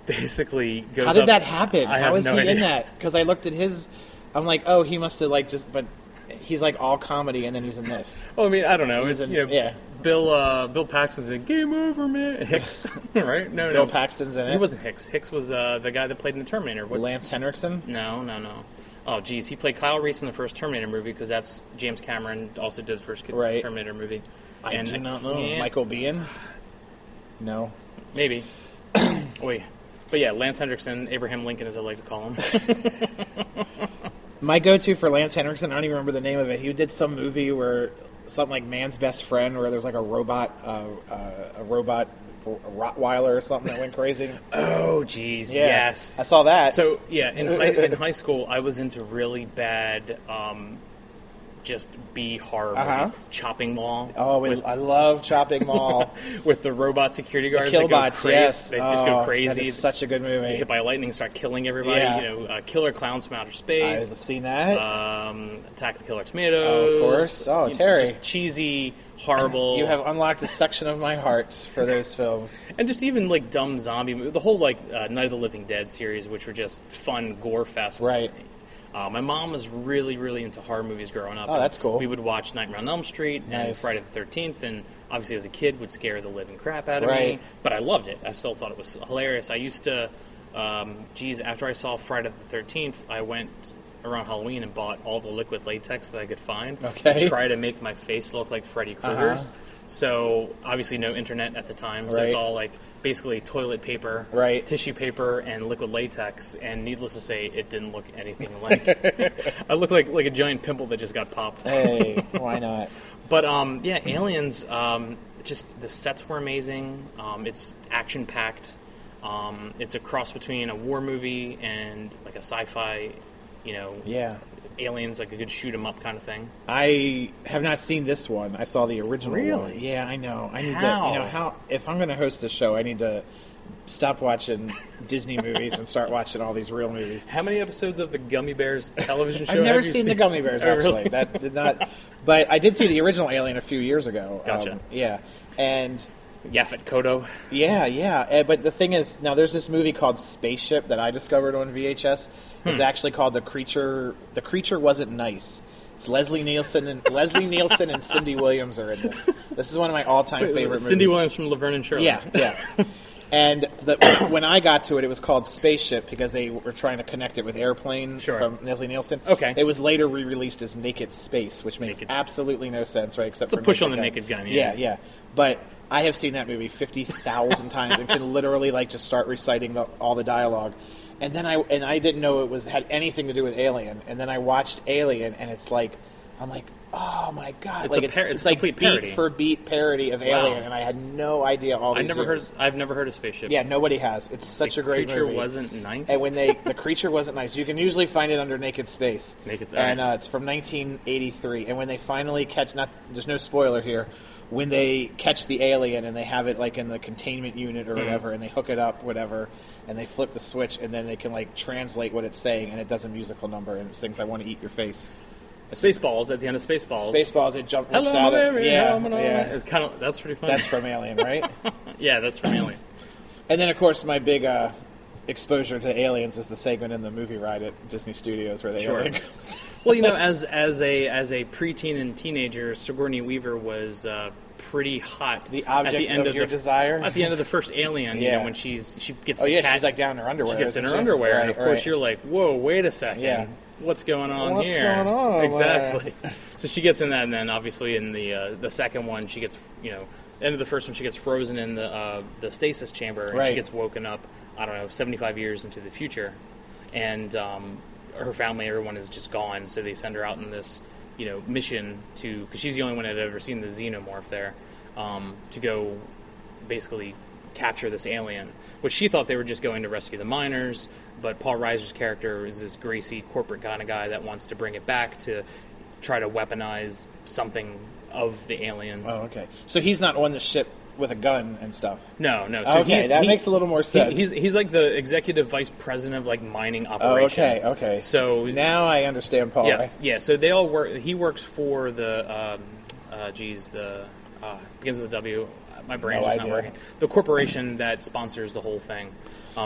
basically goes How did up, that happen? I How have is no he idea. in that? Because I looked at his... I'm like, oh, he must have but he's like all comedy, and then he's in this. Well, I mean, I don't know. It's, in- you know, yeah. Bill Paxton's in Game Over, man. Hicks, right? No, Bill no. Paxton's in it. He wasn't Hicks. Hicks was the guy that played in the Terminator. Lance Henriksen. No. Oh, geez. He played Kyle Reese in the first Terminator movie because that's James Cameron also did the first Right. Terminator movie. I do not know. Michael Biehn. No. Maybe. Wait. But yeah, Lance Henriksen, Abraham Lincoln, as I like to call him. My go-to for Lance Henriksen, I don't even remember the name of it. He did some movie where something like Man's Best Friend, where there's like a robot Rottweiler or something that went crazy. Oh, geez. Yeah, Yes. I saw that. So, yeah, in high school, I was into really bad just B horror movies. Chopping Mall. Oh, I love Chopping Mall. With the robot security guards Killbots, that go crazy. yes. They just go That crazy. is such a good Get movie. hit by lightning, start killing everybody. Yeah. You know, Killer Clowns from Outer Space. I've seen that. Attack the Killer Tomatoes. Oh, of course. Oh, You know, Terry. just cheesy, horrible. You have unlocked a section of my heart for those films. And just even like dumb zombie movies. The whole like Night of the Living Dead series, which were just fun gore fests. Right. My mom was really, really into horror movies growing up. Oh, that's cool. We would watch Nightmare on Elm Street and Nice. Friday the 13th, and obviously as a kid would scare the living crap out of me. Right. But I loved it. I still thought it was hilarious. I used to, after I saw Friday the 13th, I went around Halloween and bought all the liquid latex that I could find. Okay. To try to make my face look like Freddy Krueger's. Uh-huh. So obviously no internet at the time, so Right. it's all like basically toilet paper, Right. tissue paper, and liquid latex. And needless to say, it didn't look anything like. I look like a giant pimple that just got popped. Hey, why not? But yeah, Aliens. Just the sets were amazing. It's action packed. It's a cross between a war movie and like a sci-fi. You know, Yeah. Aliens, like a good shoot 'em up kind of thing. I have not seen this one. I saw the original one. Really? Yeah, I know. I need How? to, how if I'm going to host a show, I need to stop watching Disney movies and start watching all these real movies. How many episodes of the Gummy Bears television show? I've never have you seen the Gummy Bears, Oh, actually. really? That did not. But I did see the original Alien a few years ago. Gotcha. Yeah, and Yaphet Kotto. yeah. But the thing is, now there's this movie called Spaceship that I discovered on VHS. It's actually called The Creature. The Creature Wasn't Nice. It's Leslie Nielsen and Cindy Williams are in this. This is one of my all-time favorite movies. Cindy Williams from Laverne and Shirley. Yeah. And when I got to it, it was called Spaceship because they were trying to connect it with Airplane Sure. from Leslie Nielsen. Okay. It was later re-released as Naked Space, which makes Naked. absolutely no sense, right? Except It's a for push on the Naked Gun, yeah. Yeah. But I have seen that movie 50,000 times and can literally like just start reciting all the dialogue. And then I didn't know it had anything to do with Alien. And then I watched Alien, and it's like, I'm like, oh my god! It's like it's a like complete beat parody. for beat parody of Wow. Alien, and I had no idea all these years. I've never heard of Spaceship. Yeah, nobody has. It's such a great Creature movie. wasn't nice. And when the creature wasn't nice, you can usually find it under Naked Space. And it's from 1983. And when they finally catch, there's no spoiler here, when they catch the alien and they have it like in the containment unit or whatever, and they hook it up, whatever, and they flip the switch, and then they can like translate what it's saying, and it does a musical number, and it sings "I Want to Eat Your Face." Spaceballs at the end of Spaceballs. Spaceballs, it jumps Hello, out of Mary, yeah. It's kind of that's pretty funny. That's from Alien, right? Yeah, that's from Alien. And then, of course, my big exposure to aliens is the segment in the movie ride at Disney Studios where the Sure. alien goes. Well, you know, as a preteen and teenager, Sigourney Weaver was pretty hot. The object at the end of your desire? At the end of the first Alien, you Yeah. know, when she gets Oh the yeah, cat, she's like down in her underwear. she gets in her isn't she? underwear, and Right, of course right. you're like, whoa, wait a second. Yeah. What's going on What's here? going on? Exactly. So she gets in that, and then obviously in the second one, she gets, you know, end of the first one, she gets frozen in the stasis chamber, and Right. she gets woken up, I don't know, 75 years into the future, and her family, everyone is just gone, so they send her out in this, you know, mission because she's the only one that had ever seen the xenomorph there, to go basically capture this alien, which she thought they were just going to rescue the miners, but Paul Reiser's character is this greasy corporate kind of guy that wants to bring it back to try to weaponize something of the alien. Oh, okay. So he's not on the ship with a gun and stuff. No. So Okay, that makes a little more sense. He's like the executive vice president of like mining operations. Okay. So now I understand Paul. yeah, Right? yeah. So they all work. He works for the begins with a W. My brain's No just not idea. working. The corporation that sponsors the whole thing.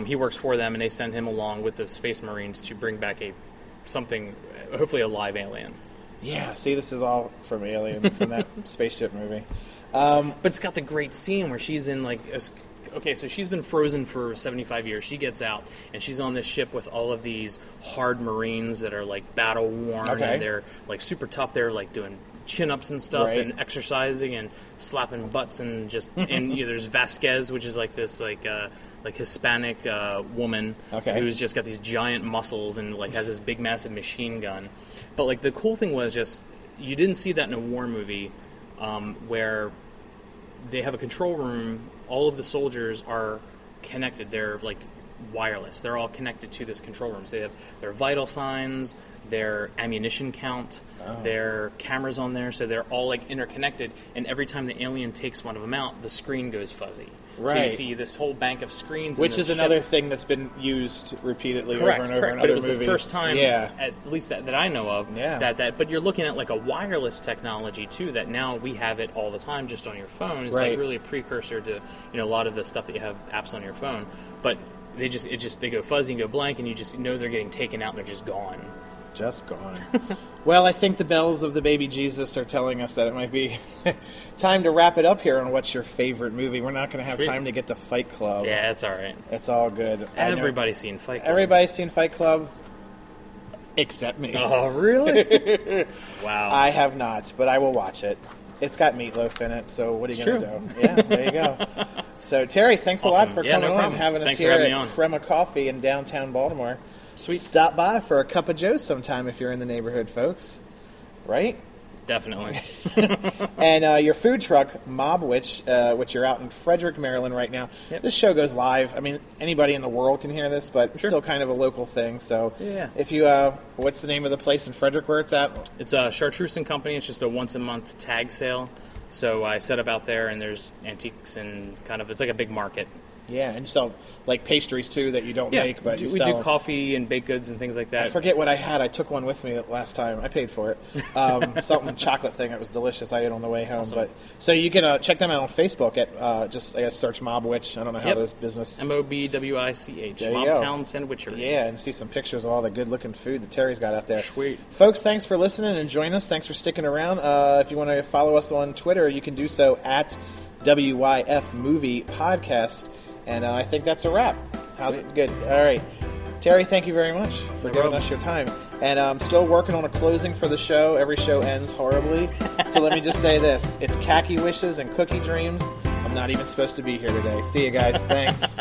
He works for them, and they send him along with the Space Marines to bring back something, hopefully a live alien. Yeah, see, this is all from Alien, from that spaceship movie. But it's got the great scene where she's in like okay, so she's been frozen for 75 years. She gets out, and she's on this ship with all of these hard Marines that are like battle worn, Okay. and they're like super tough. They're like doing chin-ups and stuff, Right. and exercising and slapping there's Vasquez, which is like this like Hispanic woman Okay. who's just got these giant muscles and like has this big massive machine gun. But like the cool thing was just you didn't see that in a war movie where they have a control room. All of the soldiers are connected. They're like wireless. They're all connected to this control room. So they have their vital signs, their ammunition count, their cameras on there. So they're all like interconnected. And every time the alien takes one of them out, the screen goes fuzzy. So you Right. see this whole bank of screens. in Which this is another ship. thing that's been used repeatedly Correct, over and over correct. in But other it was movies. the first time, Yeah. at least that I know of, Yeah. that. But you're looking at like a wireless technology too. That now we have it all the time, just on your phone. It's Right. like really a precursor to a lot of the stuff that you have apps on your phone. But they go fuzzy and go blank, and you just know they're getting taken out and they're just gone. Just gone. Well, I think the bells of the baby Jesus are telling us that it might be time to wrap it up here on what's your favorite movie. We're not going to have Sweet. time to get to Fight Club. Yeah, it's all right. It's all good. I know Everybody's seen Fight Club. Everybody's seen Fight Club except me. Oh, really? Wow. I have not, but I will watch it. It's got Meatloaf in it, so what are you It's going to true. do? Yeah, there you go. So, Terry, thanks a lot Awesome. for Yeah, coming no on and problem. having us Thanks for here having me at on. Crema Coffee in downtown Baltimore. Sweet. Stop by for a cup of joe sometime if you're in the neighborhood, folks. Right? Definitely. And your food truck, Mob Witch, which you're out in Frederick, Maryland right now. Yep. This show goes live. I mean, anybody in the world can hear this, but Sure. still kind of a local thing. So Yeah. if you, what's the name of the place in Frederick where it's at? It's a Chartreuse and Company. It's just a once-a-month tag sale. So I set up out there, and there's antiques and it's like a big market. Yeah, and you sell like pastries too that you don't make, but you we sell. do coffee and baked goods and things like that. I forget what I had. I took one with me last time. I paid for it. Something chocolate thing that was delicious. I ate on the way home. Awesome. But so you can check them out on Facebook at just I guess search Mob Witch. I don't know how Yep. those business. MOBWICH. There you go. Mobtown Sandwichery. Yeah, and see some pictures of all the good-looking food that Terry's got out there. Sweet. Folks, thanks for listening and joining us. Thanks for sticking around. If you want to follow us on Twitter, you can do so at WYF Movie Podcast. And I think that's a wrap. How's it? Good. All right. Terry, thank you very much for giving us your time. And I'm still working on a closing for the show. Every show ends horribly. So let me just say this. It's khaki wishes and cookie dreams. I'm not even supposed to be here today. See you guys. Thanks.